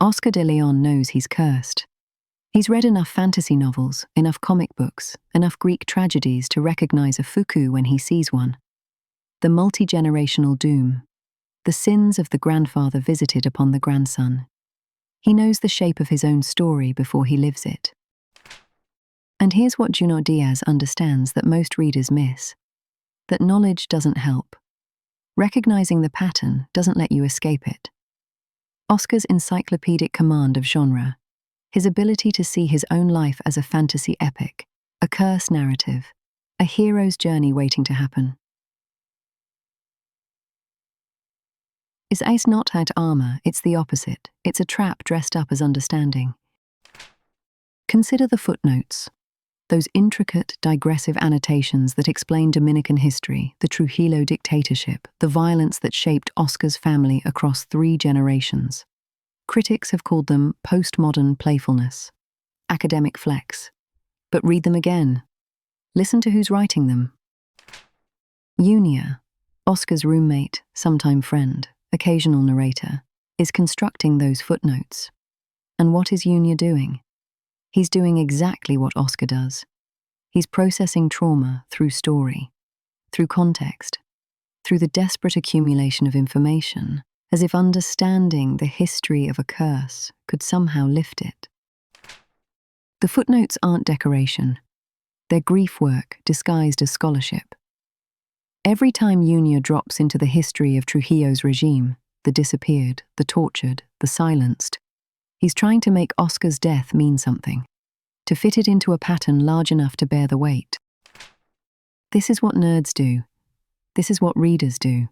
Oscar de Leon knows he's cursed. He's read enough fantasy novels, enough comic books, enough Greek tragedies to recognize a fuku when he sees one. The multi-generational doom. The sins of the grandfather visited upon the grandson. He knows the shape of his own story before he lives it. And here's what Junot Díaz understands that most readers miss. That knowledge doesn't help. Recognizing the pattern doesn't let you escape it. Oscar's encyclopedic command of genre, his ability to see his own life as a fantasy epic, a curse narrative, a hero's journey waiting to happen. It's not out armor, it's the opposite. It's a trap dressed up as understanding. Consider the footnotes, those intricate, digressive annotations that explain Dominican history, the Trujillo dictatorship, the violence that shaped Oscar's family across 3 generations. Critics have called them postmodern playfulness, academic flex. But read them again. Listen to who's writing them. Junia, Oscar's roommate, sometime friend, occasional narrator, is constructing those footnotes. And what is Junia doing? He's doing exactly what Oscar does. He's processing trauma through story, through context, through the desperate accumulation of information, as if understanding the history of a curse could somehow lift it. The footnotes aren't decoration. They're grief work disguised as scholarship. Every time Junia drops into the history of Trujillo's regime, the disappeared, the tortured, the silenced, he's trying to make Oscar's death mean something, to fit it into a pattern large enough to bear the weight. This is what nerds do. This is what readers do.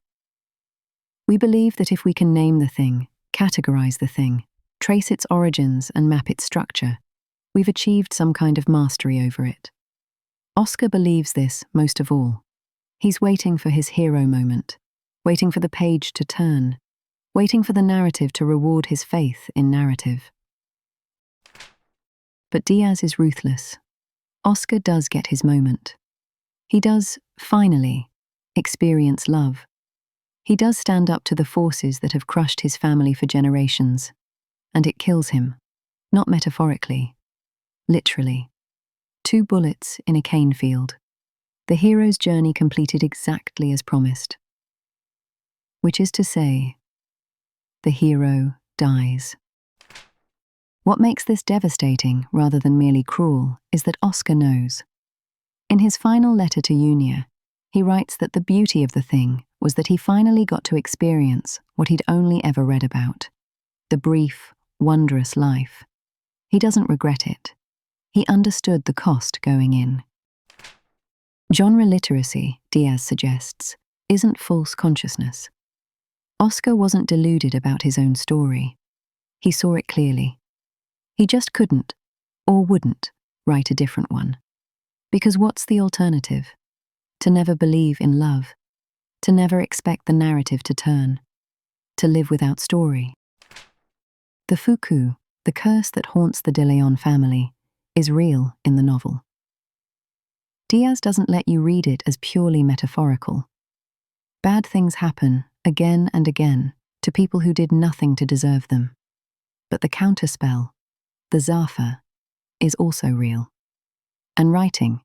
We believe that if we can name the thing, categorize the thing, trace its origins and map its structure, we've achieved some kind of mastery over it. Oscar believes this most of all. He's waiting for his hero moment, waiting for the page to turn, waiting for the narrative to reward his faith in narrative. But Díaz is ruthless. Oscar does get his moment. He does, finally, experience love. He does stand up to the forces that have crushed his family for generations, and it kills him, not metaphorically, literally. 2 bullets in a cane field. The hero's journey completed exactly as promised. Which is to say, the hero dies. What makes this devastating, rather than merely cruel, is that Oscar knows. In his final letter to Junia, he writes that the beauty of the thing was that he finally got to experience what he'd only ever read about, the brief, wondrous life. He doesn't regret it. He understood the cost going in. Genre literacy, Díaz suggests, isn't false consciousness. Oscar wasn't deluded about his own story. He saw it clearly. He just couldn't, or wouldn't, write a different one. Because what's the alternative? To never believe in love, to never expect the narrative to turn, to live without story. The fuku, the curse that haunts the de Leon family, is real in the novel. Díaz doesn't let you read it as purely metaphorical. Bad things happen, again and again, to people who did nothing to deserve them. But the counterspell, the zafa, is also real. And writing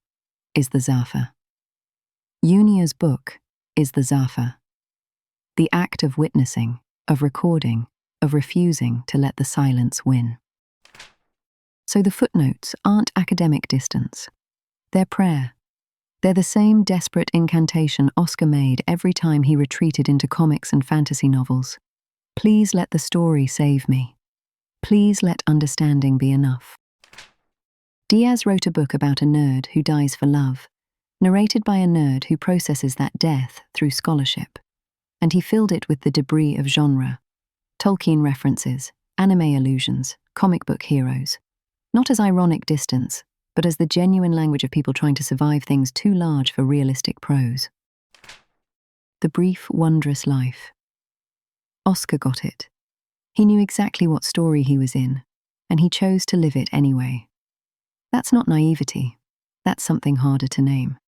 is the zafa. Junia's book is the zafa. The act of witnessing, of recording, of refusing to let the silence win. So the footnotes aren't academic distance. They're prayer. They're the same desperate incantation Oscar made every time he retreated into comics and fantasy novels. Please let the story save me. Please let understanding be enough. Díaz wrote a book about a nerd who dies for love, narrated by a nerd who processes that death through scholarship. And he filled it with the debris of genre. Tolkien references, anime allusions, comic book heroes. Not as ironic distance, but as the genuine language of people trying to survive things too large for realistic prose. The Brief, Wondrous Life. Oscar got it. He knew exactly what story he was in, and he chose to live it anyway. That's not naivety. That's something harder to name.